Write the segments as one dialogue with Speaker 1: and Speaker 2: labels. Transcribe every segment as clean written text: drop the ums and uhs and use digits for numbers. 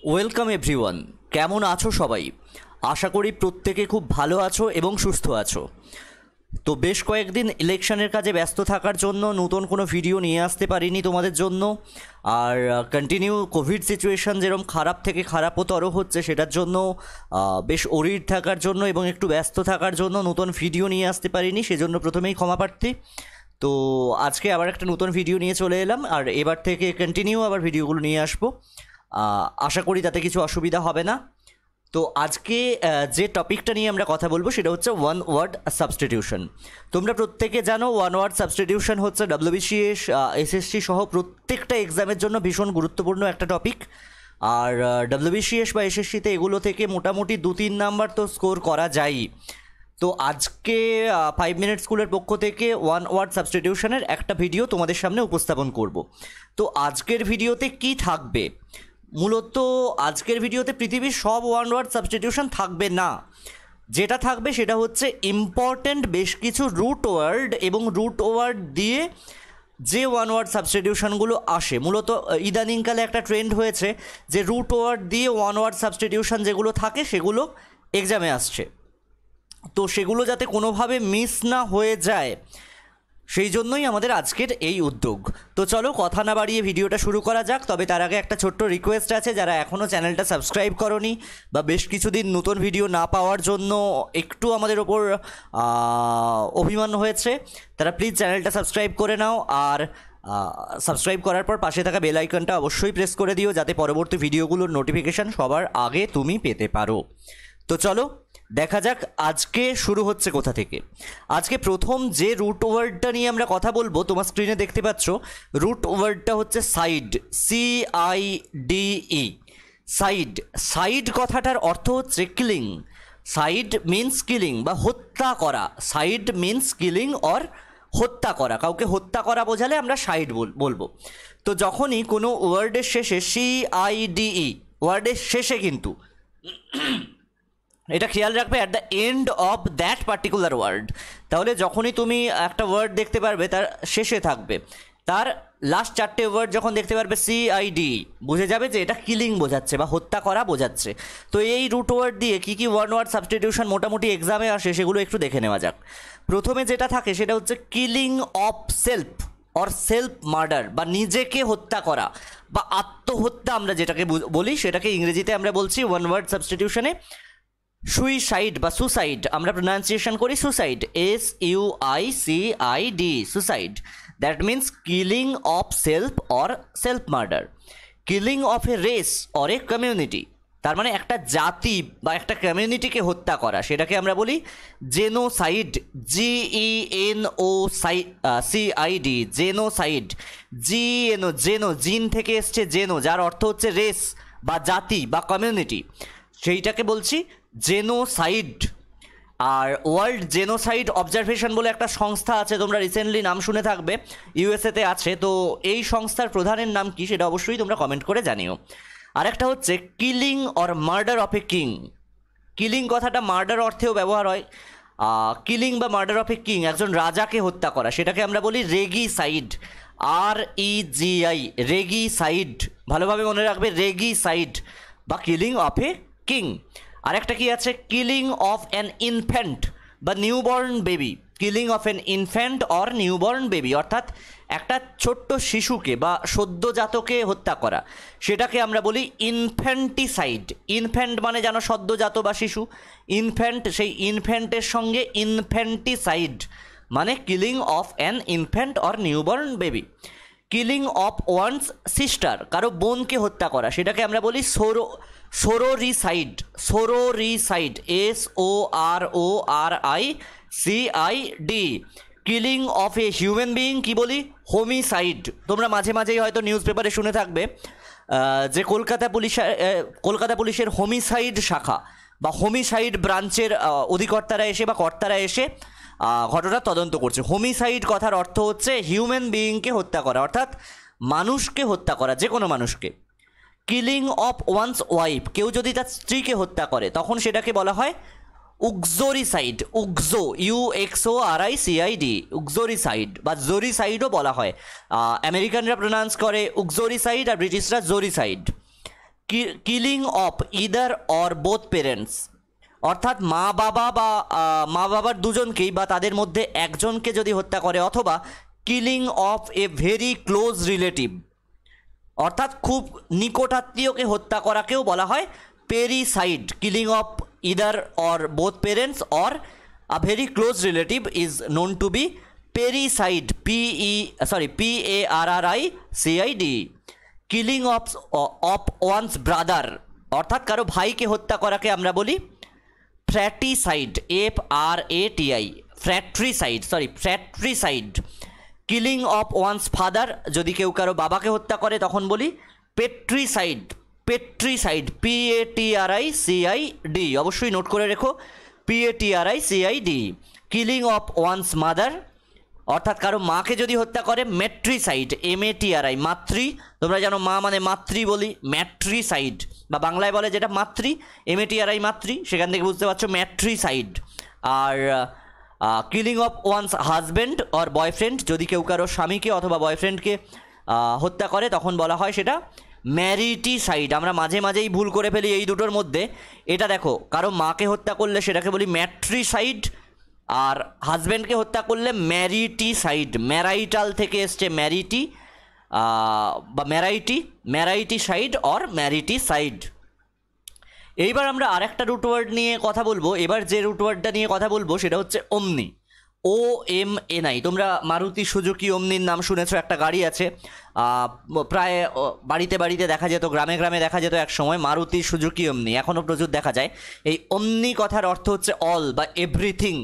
Speaker 1: Welcome everyone. কেমন আছো সবাই? আশা করি প্রত্যেকে খুব ভালো আছো এবং সুস্থ আছো। তো বেশ কয়েকদিন ইলেকশনের কাজে ব্যস্ত থাকার জন্য নতুন কোনো ভিডিও নিয়ে আসতে পারিনি তোমাদের জন্য। আর কন্টিনিউ কোভিড সিচুয়েশান যেরকম খারাপ থেকে খারাপতর হচ্ছে, সেটার জন্য বেশ অরিড থাকার জন্য এবং একটু ব্যস্ত থাকার জন্য নতুন ভিডিও নিয়ে আসতে পারিনি, সেজন্য প্রথমেই ক্ষমা প্রার্থী। তো আজকে আবার একটা নতুন ভিডিও নিয়ে চলে এলাম, আর এবার থেকে কন্টিনিউ আবার ভিডিওগুলো নিয়ে আসবো। আশা করি তাতে কিছু অসুবিধা হবে না। তো আজকে যে টপিকটা নিয়ে আমরা কথা বলবো সেটা হচ্ছে ওয়ান ওয়ার্ড সাবস্টিটিউশন। তোমরা প্রত্যেকে জানো ওয়ান ওয়ার্ড সাবস্টিটিউশন হচ্ছে WBCS SSC সহ প্রত্যেকটা এক্সামের জন্য ভীষণ গুরুত্বপূর্ণ একটা টপিক। আর WBCS বা SSCতে এগুলো থেকে মোটামুটি 2-3 নাম্বার তো স্কোর করা যায়। তো আজকে 5 মিনিট স্কুলের পক্ষ থেকে ওয়ান ওয়ার্ড সাবস্টিটিউশনের একটা ভিডিও তোমাদের সামনে উপস্থাপন করব। তো আজকের ভিডিওতে কি থাকবে? মূলত আজকের ভিডিওতে পৃথিবীর সব ওয়ান ওয়ার্ড সাবস্টিটিউশন থাকবে না। যেটা থাকবে সেটা হচ্ছে ইম্পর্ট্যান্ট বেশ কিছু রুট ওয়ার্ড এবং রুট ওয়ার্ড দিয়ে যে ওয়ান ওয়ার্ড সাবস্টিটিউশনগুলো আসে। মূলত ইদানিংকালে একটা ট্রেন্ড হয়েছে যে রুট ওয়ার্ড দিয়ে ওয়ান ওয়ার্ড সাবস্টিটিউশন যেগুলো থাকে সেগুলো এক্সামে আসছে। তো সেগুলো যাতে কোনোভাবে মিস না হয়ে যায়, সেই জন্যই আমাদের আজকের এই উদ্যোগ। তো চলো কথা না বাড়িয়ে ভিডিওটা শুরু করা যাক। তবে তার আগে একটা ছোট্ট রিকোয়েস্ট আছে, যারা এখনও চ্যানেলটা সাবস্ক্রাইব করনি বা বেশ কিছুদিন নতুন ভিডিও না পাওয়ার জন্য একটু আমাদের ওপর অভিমান হয়েছে, তারা প্লিজ চ্যানেলটা সাবস্ক্রাইব করে নাও। আর সাবস্ক্রাইব করার পর পাশে থাকা বেল আইকনটা অবশ্যই প্রেস করে দিও, যাতে পরবর্তী ভিডিওগুলোর নোটিফিকেশান সবার আগে তুমি পেতে পারো। তো চলো দেখা যাক আজকে শুরু হচ্ছে কোথা থেকে। আজকে প্রথম যে রুট ওয়ার্ডটা নিয়ে আমরা কথা বলবো, তোমার স্ক্রিনে দেখতে পাচ্ছ রুট ওয়ার্ডটা হচ্ছে সাইড, CIDE। সাইড, সাইড কথাটার অর্থ হচ্ছে কিলিং। সাইড মিন্স কিলিং বা হত্যা করা। সাইড মিন্স কিলিং অর হত্যা করা, কাউকে হত্যা করা বোঝালে আমরা সাইড বলবো। তো যখনই কোনো ওয়ার্ডের শেষে CIDE ওয়ার্ডের শেষে, কিন্তু এটা খেয়াল রাখবে, at the end of that particular word. তাহলে যখনই তুমি একটা ওয়ার্ড দেখতে পারবে তার শেষে থাকবে, তার লাস্ট 4টে ওয়ার্ড যখন দেখতে পারবে CIDE, বুঝে যাবে যে এটা কিলিং বোঝাচ্ছে বা হত্যা করা বোঝাচ্ছে। তো এই রুট ওয়ার্ড দিয়ে কী কী ওয়ান ওয়ার্ড সাবস্টিটিউশন মোটামুটি এক্সামে আসে সেগুলো একটু দেখে নেওয়া যাক। প্রথমে যেটা থাকে সেটা হচ্ছে killing of self or self murder, বা নিজেকে হত্যা করা বা আত্মহত্যা আমরা যেটাকে বলি, সেটাকে ইংরেজিতে আমরা বলছি ওয়ান ওয়ার্ড সাবস্টিটিউশনে সুইসাইড বা সুসাইড। আমরা প্রোনাউন্সিয়েশন করি suicide, SUICID, suicide. That means killing of self or self murder. Killing of a race or a community, তার মানে একটা জাতি বা একটা কমিউনিটিকে হত্যা করা, সেটাকে আমরা বলি জেনোসাইড, GENOCID, জেনোসাইড। জেনো, জিন থেকে এসছে জেনো, যার অর্থ হচ্ছে রেস বা জাতি বা কমিউনিটি, সেইটাকে বলছি জেনোসাইড। আর ওয়ার্ল্ড জেনোসাইড অবজারভেশন বলে একটা সংস্থা আছে, তোমরা রিসেন্টলি নাম শুনে থাকবে, USA-তে আছে। তো এই সংস্থার প্রধানের নাম কি সেটা অবশ্যই তোমরা কমেন্ট করে জানিও। আর একটা হচ্ছে killing or murder of a king. Killing কথাটা মার্ডার অর্থেও ব্যবহার হয়। কিলিং বা মার্ডার অফ এ কিং, একজন রাজাকে হত্যা করা, সেটাকে আমরা বলি রেগিসাইড, REGI, রেগিসাইড। ভালোভাবে মনে রাখবে, রেগিসাইড বা কিলিং অফ এ কিং। আরেকটা কি আছে, কিলিং অফ অ্যান ইনফ্যান্ট বা newborn baby. Killing of an infant or newborn baby, অর্থাৎ একটা ছোট্ট শিশুকে বা সদ্যজাতকে হত্যা করা, সেটাকে আমরা বলি ইনফ্যান্টিসাইড। ইনফ্যান্ট মানে জানো সদ্যজাত বা শিশু, ইনফ্যান্ট, সেই ইনফ্যান্টের সঙ্গে ইনফ্যান্টিসাইড মানে killing of an infant or newborn baby. Killing of once sister, কারো বোনকে হত্যা করা, সেটাকে আমরা বলি সোরোরিসাইড। সোরোরিসাইড, SORORICID। Killing of a human being কি বলি, হোমিসাইড। তোমরা মাঝে মাঝেই হয়তো নিউজ পেপারে শুনে থাকবে যে কলকাতা পুলিশের হোমিসাইড শাখা বা হোমিসাইড ব্রাঞ্চের অধিকর্তারা এসে বা কর্তারা এসে ঘটনা তদন্ত করছে। হোমিসাইড কথার অর্থ হচ্ছে হিউম্যান বিইংকে হত্যা করা, অর্থাৎ মানুষকে হত্যা করা, যে কোনো মানুষকে। কিলিং অফ ওয়ান্স ওয়াইফ, কেউ যদি তার স্ত্রীকে হত্যা করে তখন সেটাকে বলা হয় উক্সোরিসাইড। উক্সো, UXORICID, উক্সোরিসাইড বা জোরিসাইডও বলা হয়। আমেরিকানরা প্রোনাউন্স করে উক্সোরিসাইড আর ব্রিটিশরা জোরিসাইড। Killing of either or both parents, অর্থাৎ মা বাবার দুজনকেই বা তাদের মধ্যে একজনকে যদি হত্যা করে, অথবা killing of a very close relative, অর্থাৎ খুব নিকটাত্মীয়কে হত্যা করাকেও বলা হয় parricide. Killing of either or both parents or a very close relative is known to be parricide, PARRICID। Killing of one's brother, অর্থাৎ কারো ভাইকে হত্যা করাকে আমরা বলি fratricide, FRATI, fratricide. Killing of one's father, যদি কেউ কারো বাবাকে হত্যা করে তখন বলি পেট্রিসাইড, PATRICID, অবশ্যই নোট করে রেখো, PATRICID। Killing of once mother, অর্থাৎ কারো মাকে যদি হত্যা করে ম্যাট্রিসাইড, MATRI, মাতৃ, তোমরা জানো মা মানে মাতৃ বলি, ম্যাট্রিসাইড, বা বাংলায় বলে যেটা মাতৃ, MATRI মাতৃ, সেখান থেকে বুঝতে পারছো ম্যাট্রিসাইড। আর killing of one's husband or boyfriend, যদি কেউ কারো স্বামীকে অথবা বয়ফ্রেন্ডকে হত্যা করে তখন বলা হয় সেটা ম্যারিটিসাইড। আমরা মাঝে মাঝেই ভুল করে ফেলি এই দুটোর মধ্যে। এটা দেখো, কারো মাকে হত্যা করলে সেটাকে বলি ম্যাট্রিসাইড, আর হাজব্যান্ডকে হত্যা করলে ম্যারিটিসাইড, ম্যারাইটাল থেকে এসছে ম্যারিটি বা ম্যারাইটিসাইড অর ম্যারিটিসাইড। এইবার আমরা আরেকটা রুট ওয়ার্ড নিয়ে কথা বলবো। এবার যে রুট ওয়ার্ডটা নিয়ে কথা বলবো সেটা হচ্ছে ওমনি, OMNI। তোমরা মারুতি সুজুকি ওমনির নাম শুনেছো, একটা গাড়ি আছে, প্রায় বাড়িতে বাড়িতে দেখা যেত, গ্রামে গ্রামে দেখা যেত এক সময় মারুতি সুজুকি ওমনি, এখনও প্রচুর দেখা যায়। এই ওমনি কথার অর্থ হচ্ছে অল বা এভরিথিং।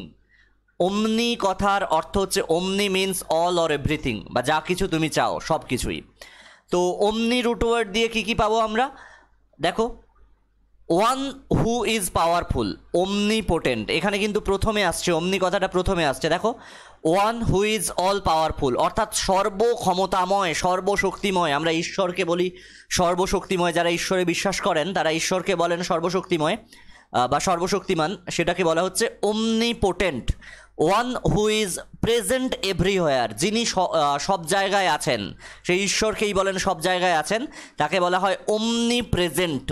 Speaker 1: ওমনি কথার অর্থ হচ্ছে, ওমনি মিনস অল অর এভরিথিং, বা যা কিছু তুমি চাও সব কিছুই। তো ওমনি রুট ওয়ার্ড দিয়ে কী কী পাবো আমরা, দেখো, one who is powerful, omnipotent, এখানে কিন্তু প্রথমে আসছে, অমনি কথাটা প্রথমে আসছে। দেখো, one who is all powerful, অর্থাৎ সর্বক্ষমতাময়, সর্বশক্তিময়। আমরা ঈশ্বরকে বলি সর্বশক্তিময়, যারা ঈশ্বরে বিশ্বাস করেন তারা ঈশ্বরকে বলেন সর্বশক্তিময় বা সর্বশক্তিমান, সেটাকে বলা হচ্ছে omnipotent. One who is present everywhere, যিনি সব জায়গায় আছেন, সেই ঈশ্বরকেই বলেন সব জায়গায় আছেন, তাকে বলা হয় অমনিপ্রেজেন্ট।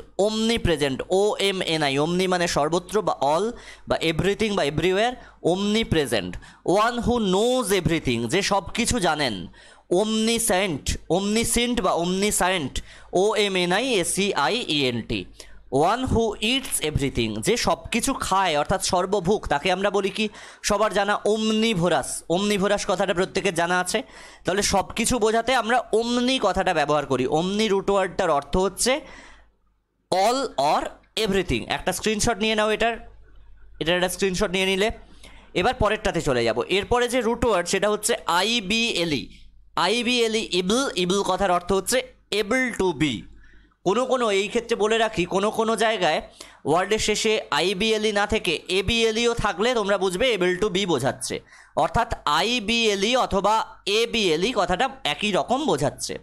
Speaker 1: OMNI, অমনি মানে সর্বত্র বা অল বা এভরিথিং বা everywhere, omnipresent. One who knows everything, যে সব কিছু জানেন, অমনিসেন্ট বা omniscient, OMNISCIENT। One who eats everything, যে সব কিছু খায় অর্থাৎ সর্বভুক, তাকে আমরা বলি কি, সবার জানা ওমনিভোরাস কথাটা প্রত্যেকের জানা আছে। তাহলে সব কিছু বোঝাতে আমরা ওমনি কথাটা ব্যবহার করি। ওমনি রুট ওয়ার্ডটার অর্থ হচ্ছে অল অর এভরিথিং। একটা স্ক্রিনশট নিয়ে নাও, এটার একটা স্ক্রিনশট নিয়ে নিলে। এবার পরেরটাতে চলে যাব। এরপরে যে রুট ওয়ার্ড সেটা হচ্ছে IBLE। ইবল কথার অর্থ হচ্ছে এবল টু বি। কোনো এই ক্ষেত্রে বলে রাখি, কোনো জায়গায় ওয়ার্ডের শেষে IBLE না থেকে ABLEও থাকলে তোমরা বুঝবে এবল টু বি বোঝাচ্ছে, অর্থাৎ IBLE অথবা ABLE কথাটা একই রকম বোঝাচ্ছে।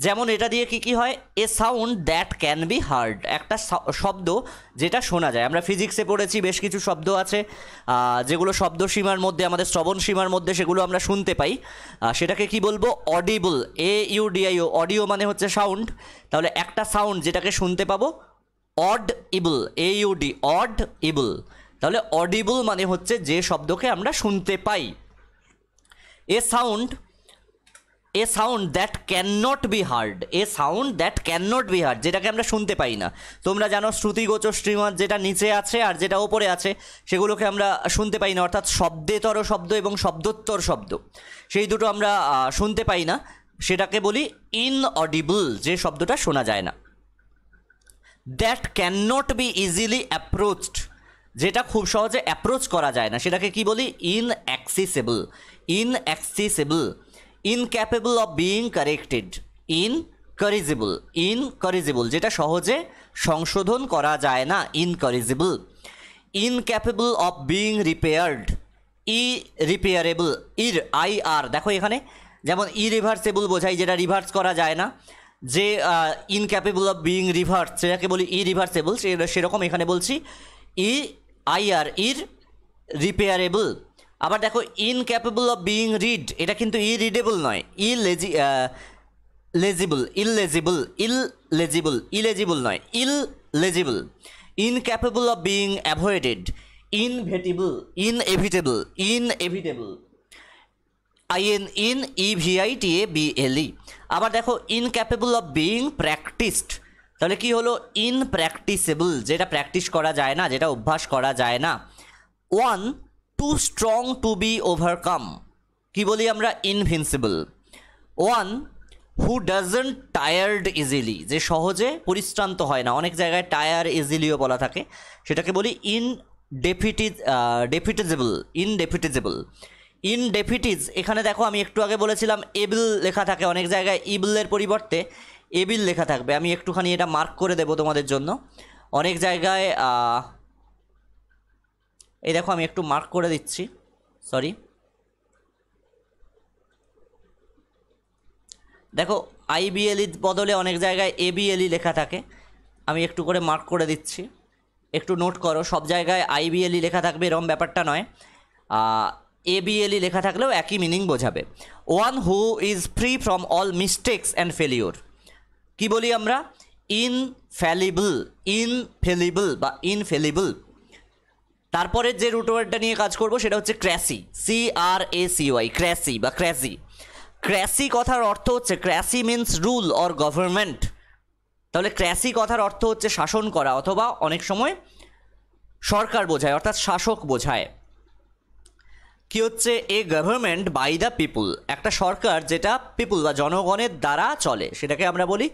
Speaker 1: যেমন এটা দিয়ে কি হয়, এ sound that can be hard, একটা শব্দ যেটা শোনা যায়। আমরা ফিজিক্সে পড়েছি বেশ কিছু শব্দ আছে যেগুলো শব্দ সীমার মধ্যে, আমাদের শ্রবণ সীমার মধ্যে সেগুলো আমরা শুনতে পাই, সেটাকে কি বলবো, অডিবল, AUDIO। অডিও মানে হচ্ছে সাউন্ড, তাহলে একটা সাউন্ড যেটাকে শুনতে পাবো audible, AUD, audible. তাহলে অডিবল মানে হচ্ছে যে শব্দকে আমরা শুনতে পাই। A sound that can not be heard, যেটাকে আমরা শুনতে পাই না। তোমরা জানো শ্রুতিগোচর শ্রীমৎ, যেটা নিচে আছে আর যেটা ওপরে আছে সেগুলোকে আমরা শুনতে পাই না, অর্থাৎ শব্দেতর শব্দ এবং শব্দোত্তর শব্দ, সেই দুটো আমরা শুনতে পাই না, সেটাকে বলি ইনঅডিবল, যে শব্দটা শোনা যায় না। That can not B easily approached, যেটা খুব সহজে অ্যাপ্রোচ করা যায় না, সেটাকে কি বলি, inaccessible. Incapable of being corrected, incorrigible, যেটা সহজে সংশোধন করা যায় না, incorrigible. Incapable of being repaired, irreparable, IR। দেখো এখানে যেমন ইরিভার্সেবল বোঝাই, যেটা রিভার্স করা যায় না, যে ইনক্যাপেবল অফ বিইং রিভার্স সেটাকে বলি ইরিভার্সেবল, সেরকম এখানে বলছি IR, রিপেয়ারেবল। আবার দেখো ইনক্যাপেবল অফ বিইং রিড, এটা কিন্তু ইরিডেবল নয়, লেজিবল, ইললেজিবল, ইলেজিবল নয়, illegible, incapable of being avoided, inevitable, inevitable, INEVITABLE। আবার দেখো ইনক্যাপেবল অফ বিইং প্র্যাকটিসড, তাহলে কি হলো? ইনপ্র্যাকটিসেবল, যেটা প্র্যাকটিস করা যায় না, যেটা অভ্যাস করা যায় না। One too strong to be overcome, কি বলি আমরা? Invincible. One who doesn't tired easily, যে সহজে পরিশ্রান্ত হয় না, অনেক জায়গায় টায়ার ইজিলিও বলা থাকে, সেটাকে বলি ইনডেফিটিজ। এখানে দেখো আমি একটু আগে বলেছিলাম এবিল লেখা থাকে, অনেক জায়গায় ইবলের পরিবর্তে এবিল লেখা থাকবে। আমি একটুখানি এটা মার্ক করে দেবো তোমাদের জন্য। অনেক জায়গায় এই দেখো আমি একটু মার্ক করে দিচ্ছি, সরি। দেখো IBLE বদলে অনেক জায়গায় ABLE লেখা থাকে, আমি একটু করে মার্ক করে দিচ্ছি, একটু নোট করো। সব জায়গায় IBLE লেখা থাকবে এরকম ব্যাপারটা নয়, ABLE লেখা থাকলেও একই মিনিং বোঝাবে। One who is free from all mistakes and failure, কি বলি আমরা? ইনফেলিবল বা ইনফেলিবল। তারপরে যে রুট ওয়ার্ডটা নিয়ে কাজ করব সেটা হচ্ছে ক্র্যাসি, CRACY, ক্র্যাসি বা ক্র্যাসি। ক্র্যাসি কথার অর্থ হচ্ছে, ক্র্যাসি মিন্স রুল অর গভর্নমেন্ট, তাহলে ক্র্যাসি কথার অর্থ হচ্ছে শাসন করা, অথবা অনেক সময় সরকার বোঝায়, অর্থাৎ শাসক বোঝায়। কি হচ্ছে? A government by the people, একটা সরকার যেটা পিপুল বা জনগণের দ্বারা চলে, সেটাকে আমরা বলি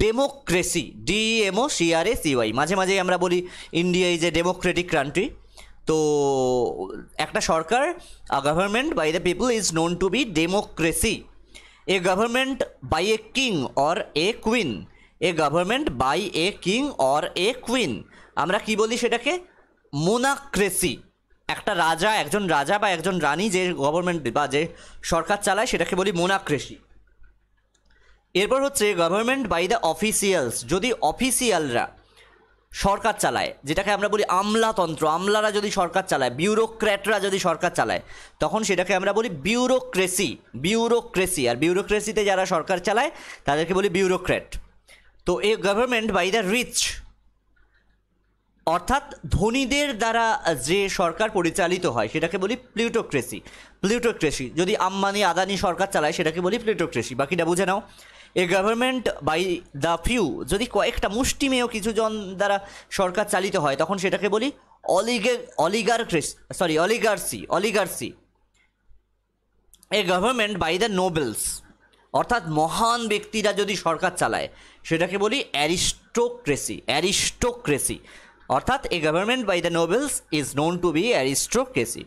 Speaker 1: ডেমোক্রেসি, DEMOCRACY। মাঝে মাঝে আমরা বলি India is a democratic country. তো একটা সরকার, government by the people is known to be democracy. A government by a king or a queen, a government by a king or a queen, আমরা কি বলি সেটাকে? মোনাক্রেসি। একটা রাজা, একজন রাজা বা একজন রানী যে গভর্নমেন্ট বা যে সরকার চালায় সেটাকে বলি মোনাক্রেসি। এরপর হচ্ছে গভর্নমেন্ট বাই দ্য অফিসিয়ালস, যদি অফিসিয়ালরা সরকার চালায়, যেটাকে আমরা বলি আমলাতন্ত্র, আমলারা যদি সরকার চালায়, বিউরোক্র্যাটরা যদি সরকার চালায়, তখন সেটাকে আমরা বলি বিউরোক্রেসি। আর বিউরোক্রেসিতে যারা সরকার চালায় তাদেরকে বলি বিউরোক্র্যাট। তো a government by the rich, অর্থাৎ ধনীদের দ্বারা যে সরকার পরিচালিত হয় সেটাকে বলি প্লুটোক্রেসি। যদি আম্বানি আদানি সরকার চালায় সেটাকে বলি প্লুটোক্রেসি। বাকিটা বুঝে নাও। A government by the few, যদি কয়েকটা মুষ্টিমেয় কিছু জন দ্বারা সরকার চালিত হয় তখন সেটাকে বলি oligarchy. A government by the nobles, অর্থাৎ মহান ব্যক্তিরা যদি সরকার চালায় সেটাকে বলি অ্যারিস্টোক্রেসি। অর্থাৎ a government by the nobles is known to be aristocracy.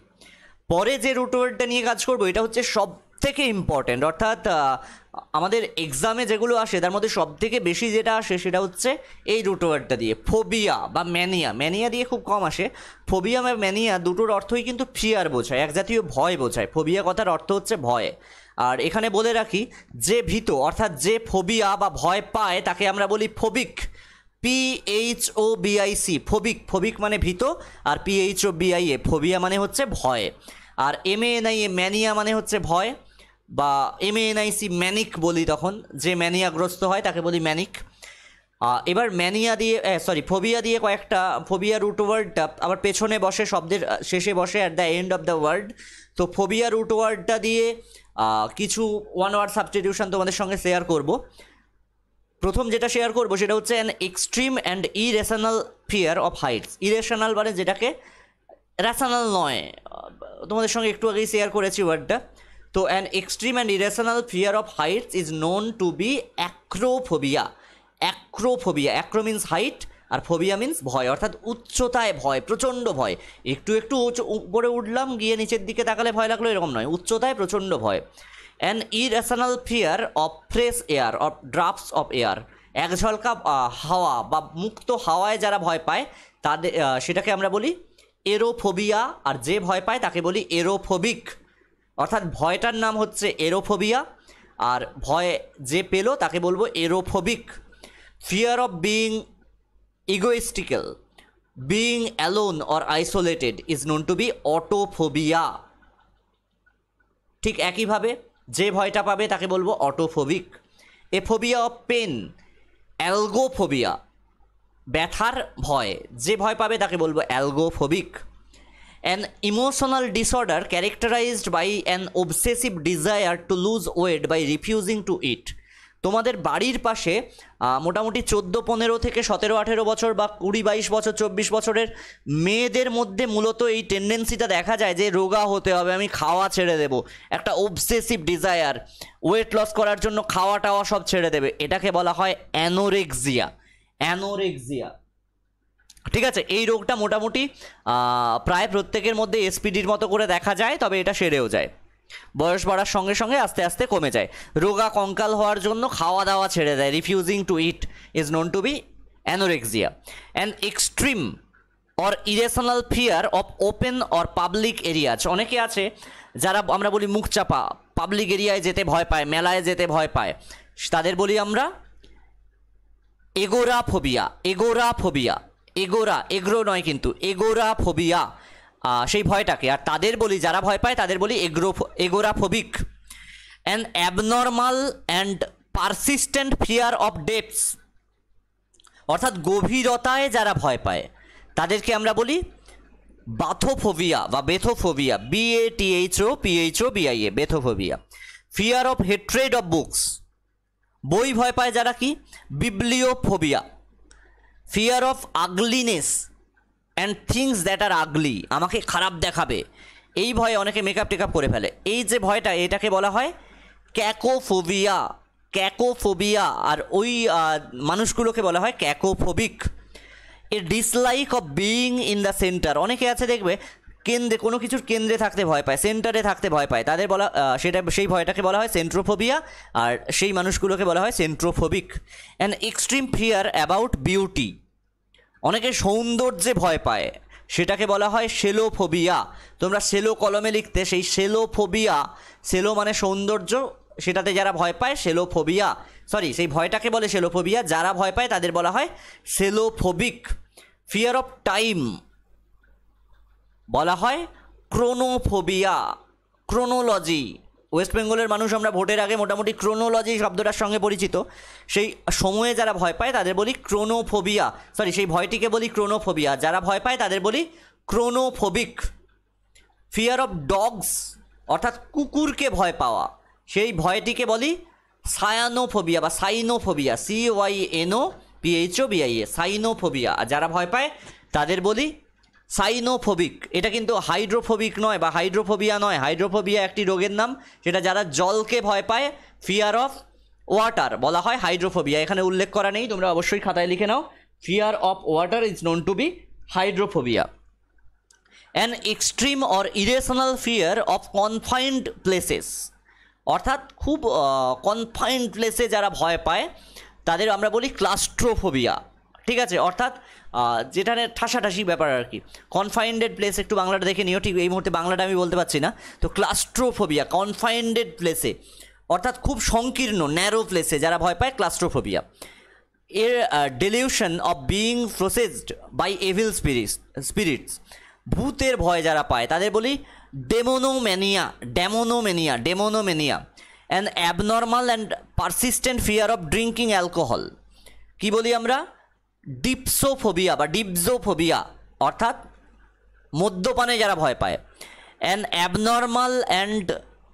Speaker 1: পরে যে রুট ওয়ার্ডটা নিয়ে কাজ করবো এটা হচ্ছে সব থেকে ইম্পর্ট্যান্ট, অর্থাৎ আমাদের এক্সামে যেগুলো আসে তার মধ্যে সব থেকে বেশি যেটা আসে সেটা হচ্ছে এই রুট ওয়ার্ডটা দিয়ে, ফোবিয়া বা ম্যানিয়া দিয়ে খুব কম আসে। ফোবিয়া বা ম্যানিয়া দুটোর অর্থই কিন্তু ফিয়ার বোঝায়, এক জাতীয় ভয় বোঝায়। ফোবিয়া কথার অর্থ হচ্ছে ভয়। আর এখানে বলে রাখি, যে ভীত অর্থাৎ যে ফোবিয়া বা ভয় পায় তাকে আমরা বলি ফোবিক, PHOBIC, ফোবিক মানে ভীত, আর PHOBIA ফোবিয়া মানে হচ্ছে ভয়। আর MANIA ম্যানিয়া মানে হচ্ছে ভয়, বা MANIC ম্যানিক বলি, তখন যে ম্যানিয়াগ্রস্ত হয় তাকে বলি ম্যানিক। এবার ফোবিয়া দিয়ে কয়েকটা, ফোবিয়া রুট ওয়ার্ডটা আবার পেছনে বসে, শব্দের শেষে বসে, at the end of the word. তো ফোবিয়া রুট ওয়ার্ডটা দিয়ে কিছু ওয়ান ওয়ার্ড সাবস্টিটিউশন তোমাদের সঙ্গে শেয়ার করব। প্রথম যেটা শেয়ার করবো সেটা হচ্ছে an extreme and irrational fear of heights. Irrational মানে যেটাকে র্যাশনাল নয়, তোমাদের সঙ্গে একটু আগেই শেয়ার করেছি ওয়ার্ডটা। তো an extreme and irrational fear of heights is known to be acrophobia. Acro means height, আর ফোবিয়া মিন্স ভয়, অর্থাৎ উচ্চতায় ভয়, প্রচণ্ড ভয়। একটু উপরে উঠলাম, গিয়ে নিচের দিকে তাকালে ভয় লাগলো, এরকম নয়, উচ্চতায় প্রচণ্ড ভয়। An irrational fear of fresh air of drafts of air, এক ঝলকা হাওয়া বা মুক্ত হাওয়ায় যারা ভয় পায় তাদের সেটাকে আমরা বলি এরোফোবিয়া। আর যে ভয় পায় তাকে বলি এরোফোবিক, অর্থাৎ ভয়টার নাম হচ্ছে এরোফোবিয়া, আর ভয় যে পেল তাকে বলবো aerophobic. Fear of being egoistical, being alone or isolated is known to be autophobia. ঠিক একইভাবে যে ভয়টা পাবে তাকে বলবো autophobic. A phobia of pain, algophobia, ব্যথার ভয়, যে ভয় পাবে তাকে বলবো algophobic. An emotional disorder characterized by an obsessive desire to lose weight by refusing to eat. তোমাদের বাড়ির পাশে মোটামুটি 14-15 থেকে 17-18 বছর বা 20-22 বছর 24 বছরের মেয়েদের মধ্যে মূলত এই টেন্ডেন্সিটা দেখা যায় যে রোগা হতে হবে, আমি খাওয়া ছেড়ে দেব, একটা অবসেসিভ ডিজায়ার, ওয়েট লস করার জন্য খাওয়া টাওয়া সব ছেড়ে দেবে, এটাকে বলা হয় অ্যানোরেক্সিয়া। অ্যানোরেক্সিয়া, ঠিক আছে। এই রোগটা মোটামুটি প্রায় প্রত্যেকের মধ্যে এসপিডির মতো করে দেখা যায়, তবে এটা সেরেও যায়, বয়স বাড়ার সঙ্গে সঙ্গে আস্তে আস্তে কমে যায়। রোগা কঙ্কাল হওয়ার জন্য খাওয়া দাওয়া ছেড়ে দেয়, refusing to eat is known to be anorexia. An extreme or irrational fear of open or public areas, অনেকে আছে যারা আমরা বলি মুখ চাপা, পাবলিক এরিয়ায় যেতে ভয় পায়, মেলায় যেতে ভয় পায়, তাদের বলি আমরা এগোরাফোবিয়া। এগোরাফোবিয়া, এগোরা, এগ্রো নয় কিন্তু, এগোরাফোবিয়া, সেই ভয়টাকে। আর তাদের বলি, যারা ভয় পায় তাদের বলি agoraphobic. An abnormal and persistent fear of depths, অর্থাৎ গভীরতায় যারা ভয় পায় তাদেরকে আমরা বলি বাথোফোবিয়া বা bathophobia, BATHOPHOBIA, bathophobia. Fear of hatred of books, বই ভয় পায় যারা, কি bibliophobia. Fear of ugliness and things that are ugly, আমাকে খারাপ দেখাবে, এই ভয়ে অনেকে মেকআপ টেকআপ করে ফেলে, এই যে ভয়টা এটাকে বলা হয় ক্যাকোফোবিয়া। ক্যাকোফোবিয়া, আর ওই মানুষগুলোকে বলা হয় cacophobic. A dislike of being in the centre, অনেকে আছে দেখবে কেন্দ্রে, কোনো কিছুর কেন্দ্রে থাকতে ভয় পায়, সেন্টারে থাকতে ভয় পায়, তাদের বলা সেই ভয়টাকে বলা হয় সেন্ট্রোফোবিয়া, আর সেই মানুষগুলোকে বলা হয় centrophobic. An extreme fear about beauty, অনেকে সৌন্দর্যে ভয় পায়, সেটাকে বলা হয় সেলোফোবিয়া। তোমরা সেলো কলমে লিখতে, সেই সেলোফোবিয়া, সেলো মানে সৌন্দর্য, সেটাতে যারা ভয় পায় সেলোফোবিয়া, সরি সেই ভয়টাকে বলে সেলোফোবিয়া, যারা ভয় পায় তাদের বলা হয় সেলোফোবিক। ফিয়ার অফ টাইম বলা হয় ক্রোনোফোবিয়া। ক্রোনোলজি, ওয়েস্ট বেঙ্গলের মানুষ আমরা ভোটের আগে মোটামুটি ক্রোনোলজি শব্দটার সঙ্গে পরিচিত, সেই সময়ে যারা ভয় পায় তাদের বলি ক্রোনোফোবিয়া, সরি সেই ভয়টিকে বলি ক্রোনোফোবিয়া, যারা ভয় পায় তাদের বলি ক্রোনোফোবিক। ফিয়ার অফ ডগস, অর্থাৎ কুকুরকে ভয় পাওয়া, সেই ভয়টিকে বলি সায়ানোফোবিয়া বা সাইনোফোবিয়া, CYNOPHOBIA, সাইনোফোবিয়া। আর যারা ভয় পায় তাদের বলি সাইনোফোবিক। এটা কিন্তু হাইড্রোফোবিক নয় বা হাইড্রোফোবিয়া নয়, হাইড্রোফোবিয়া একটি রোগের নাম, সেটা যারা জলকে ভয় পায়। ফিয়ার অফ ওয়াটার বলা হয় হাইড্রোফোবিয়া, এখানে উল্লেখ করা নেই, তোমরা অবশ্যই খাতায় লিখে নাও। Fear of water is known to be hydrophobia. An extreme or irrational fear of confined places, অর্থাৎ খুব কনফাইন্ড প্লেসে যারা ভয় পায় তাদের আমরা বলি ক্লাস্ট্রোফোবিয়া, ঠিক আছে। অর্থাৎ যেখানে ঠাসাঠাসি ব্যাপার আর কি, কনফাইন্ডেড প্লেস, একটু বাংলাটা দেখে নিও, ঠিক এই মুহূর্তে বাংলাটা আমি বলতে পারছি না। তো ক্লাস্ট্রোফোবিয়া, কনফাইন্ডেড প্লেসে, অর্থাৎ খুব সংকীর্ণ ন্যারো প্লেসে যারা ভয় পায়, ক্লাস্ট্রোফোবিয়া। এর delusion of being possessed by evil spirits, ভূতের ভয় যারা পায় তাদের বলি demonomania. Demonomania. An abnormal and persistent fear of drinking alcohol, কি বলি আমরা ডিপসোফোবিয়া বা ডিপজোফোবিয়া, অর্থাৎ মদ্যপানে যারা ভয় পায়। An abnormal and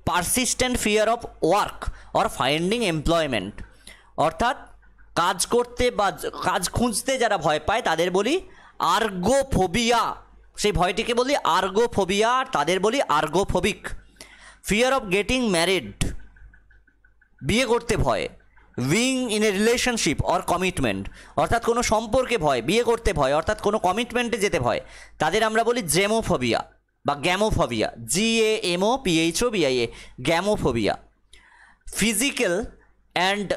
Speaker 1: persistent fear of work or finding employment, অর্থাৎ কাজ করতে বা কাজ খুঁজতে যারা ভয় পায় তাদের বলি আর্গোফোবিয়া, সেই ভয়টিকে বলি আর্গোফোবিয়া, আর তাদের বলি আর্গোফোবিক। ফিয়ার অফ গেটিং ম্যারিড, বিয়ে করতে ভয়। Wing in a relationship or commitment, অর্থাৎ কোনো সম্পর্কে ভয়, বিয়ে করতে ভয়, অর্থাৎ কোনো কমিটমেন্টে যেতে ভয়, তাদের আমরা বলি জেমোফোবিয়া বা gamophobia, GAMOPHOBIA, gamophobia. Physical and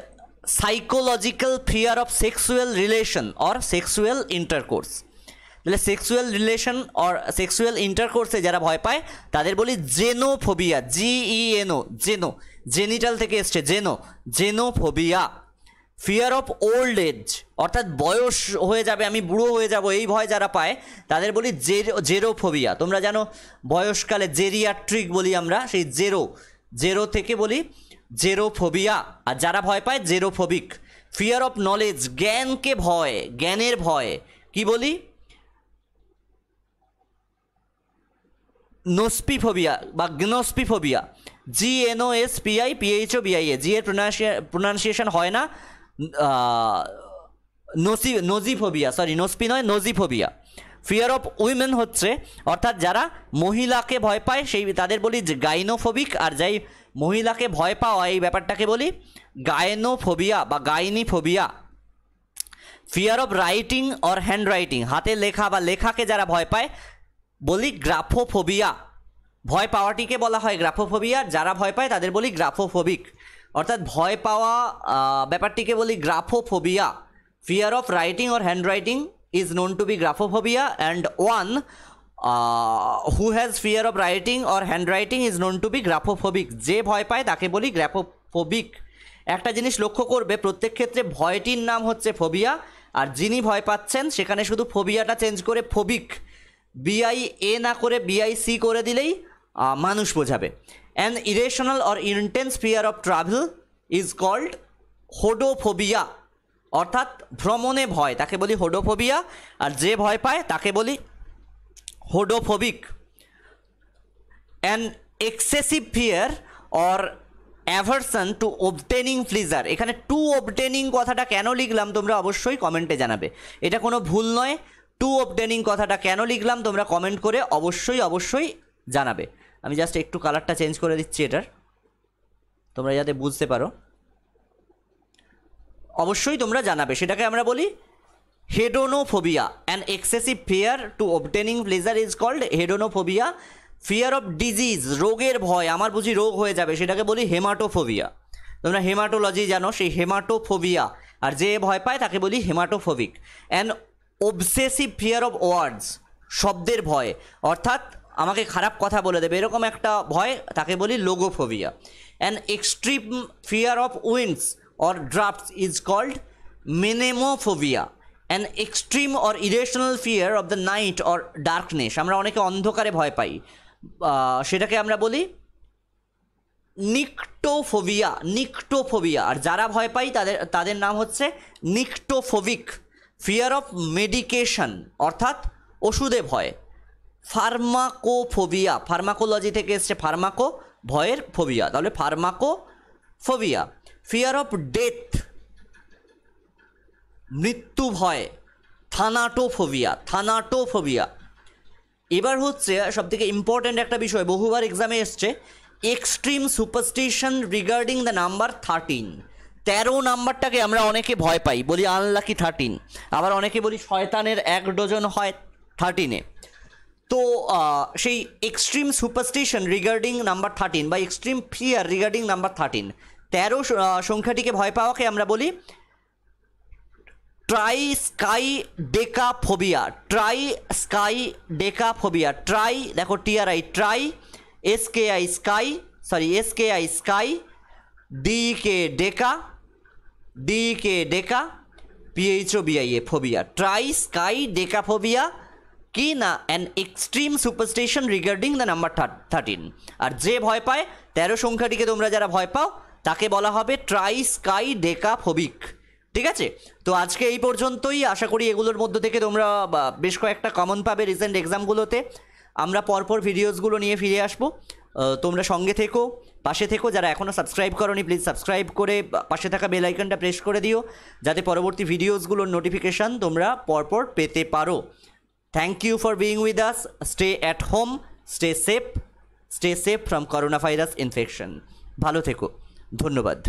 Speaker 1: psychological fear of sexual relation or sexual intercourse, তাহলে সেক্সুয়াল রিলেশন অর সেক্সুয়াল ইন্টারকোর্সে যারা ভয় পায় তাদের বলি জেনোফোবিয়া, GENO, জেনো, জেনিটাল থেকে এসছে, xenophobia. Fear of old age, অর্থাৎ বয়স হয়ে যাবে, আমি বুড়ো হয়ে যাব, এই ভয় যারা পায় তাদের বলি জেরোফোবিয়া। তোমরা জানো বয়সকালে জেরিয়াট্রিক বলি আমরা, সেই জেরো থেকে বলি জেরোফোবিয়া, আর যারা ভয় পায় জেরোফোবিক। ফিয়ার অফ নলেজ, জ্ঞানকে ভয়, জ্ঞানের ভয়, কি বলি? নোস্পিফোবিয়া বা গ্নোস্পিফোবিয়া, GNOSPIPHOBIA, জি এর প্রোনাউন্সিয়েশন হয় না, নোজিফোবিয়া, সরি নোস্পি নয়, নোজিফোবিয়া। ফিয়ার অফ উইমেন হচ্ছে, অর্থাৎ যারা মহিলাকে ভয় পায় সেই তাদের বলি গাইনোফোবিক, আর যাই মহিলাকে ভয় পাওয়া এই ব্যাপারটাকে বলি গাইনোফোবিয়া বা gynephobia. Fear of writing or hand writing, হাতে লেখা বা লেখাকে যারা ভয় পায় বলি গ্রাফোফোবিয়া। ভয় পাওয়াটিকে বলা হয় গ্রাফোফোবিয়া, যারা ভয় পায় তাদের বলি গ্রাফোফোবিক, অর্থাৎ ভয় পাওয়া ব্যাপারটিকে বলি graphophobia. Fear of writing or hand writing is known to be graphophobia, and one who has fear of writing or handwriting is known to be graphophobic. যে ভয় পায় তাকে বলি গ্রাফোফোবিক। একটা জিনিস লক্ষ্য করবে, প্রত্যেক ক্ষেত্রে ভয়টির নাম হচ্ছে ফোবিয়া, আর যিনি ভয় পাচ্ছেন সেখানে শুধু ফোবিয়াটা চেঞ্জ করে ফোবিক, BIA না করে BIC করে দিলেই মানুষ বোঝাবে। An irrational or intense fear of travel is called হোডোফোবিয়া, অর্থাৎ ভ্রমণে ভয়, তাকে বলি হোডোফোবিয়া, আর যে ভয় পায় তাকে বলি hodophobic. An excessive fear or aversion to obtaining pleasure, এখানে টু অবটেনিং কথাটা কেন লিখলাম তোমরা অবশ্যই কমেন্টে জানাবে, এটা কোনো ভুল নয়। টু অবটেনিং কথাটা কেন লিখলাম তোমরা কমেন্ট করে অবশ্যই জানাবে। আমি জাস্ট একটু কালারটা চেঞ্জ করে দিচ্ছি এটার, তোমরা যাতে বুঝতে পারো, অবশ্যই তোমরা জানাবে। সেটাকে আমরা বলি hedonophobia. An excessive fear to obtaining pleasure is called hedonophobia. Fear of disease, রোগের ভয়, আমার বুঝি রোগ হয়ে যাবে, সেটাকে বলি হেমাটোফোবিয়া। তোমরা হেমাটোলজি জানো, সেই হেমাটোফোবিয়া, আর যে ভয় পায় তাকে বলি hematophobic. An obsessive fear of words, শব্দের ভয়, অর্থাৎ আমাকে খারাপ কথা বলে দেবে এরকম একটা ভয়, তাকে বলি logophobia. An extreme fear of winds or drafts is called menemophobia. An extreme or irrational fear of the night or darkness, আমরা অনেকে অন্ধকারে ভয় পাই, সেটাকে আমরা বলি নিকটোফোবিয়া, আর যারা ভয় পাই তাদের নাম হচ্ছে নিকটোফোবিক। ফিয়ার অফ মেডিকেশন, অর্থাৎ ওষুধে ভয়, ফার্মাকোফোবিয়া, ফার্মাকোলজি থেকে এসছে ফার্মাকো, ভয়ের ফোবিয়া, তাহলে ফার্মাকোফোবিয়া। ফিয়ার অফ ডেথ, মৃত্যু ভয়, থানাটোফোবিয়া। এবার হচ্ছে সবথেকে ইম্পর্ট্যান্ট একটা বিষয়, বহুবার এক্সামে এসছে, extreme superstition regarding the number 13। 13 নাম্বারটাকে আমরা অনেকে ভয় পাই, বলি আনলাকি 13, আবার অনেকে বলি শয়তানের 1 ডজন হয় 13-এ। তো সেই এক্সট্রিম সুপারস্টিশন রিগার্ডিং নাম্বার 13 বা এক্সট্রিম ফিয়ার রিগার্ডিং নাম্বার 13, 13 সংখ্যাটিকে ভয় পাওয়াকে আমরা বলি ট্রাইস্কাইডেকাফোবিয়া। ট্রাই দেখো TRI, tri, SKI ski, DK deca, PHOBIA phobia. Triskaidekaphobia কি না, an extreme superstition regarding the number 13। আর যে ভয় পায় 13 সংখ্যাটিকে তোমরা যারা ভয় পাও তাকে বলা হবে ট্রাইস্কাইডেকাফোবিক। ঠিক আছে, তো আজকে এই পর্যন্তই। আশা করি এগুলোর মধ্য থেকে তোমরা বেশ কয়েকটা কমন পাবে রিসেন্ট এক্সামগুলোতে। আমরা পরপর ভিডিওসগুলো নিয়ে ফিরে আসবো, তোমরা সঙ্গে থেকো, পাশে থেকো। যারা এখনও সাবস্ক্রাইব করোনি প্লিজ সাবস্ক্রাইব করে পাশে থাকা বেল আইকনটা প্রেস করে দিও, যাতে পরবর্তী ভিডিওসগুলোর নোটিফিকেশান তোমরা পরপর পেতে পারো। Thank you for being with us. Stay at home, stay safe from corona virus infection. ভালো থেকো, ধন্যবাদ।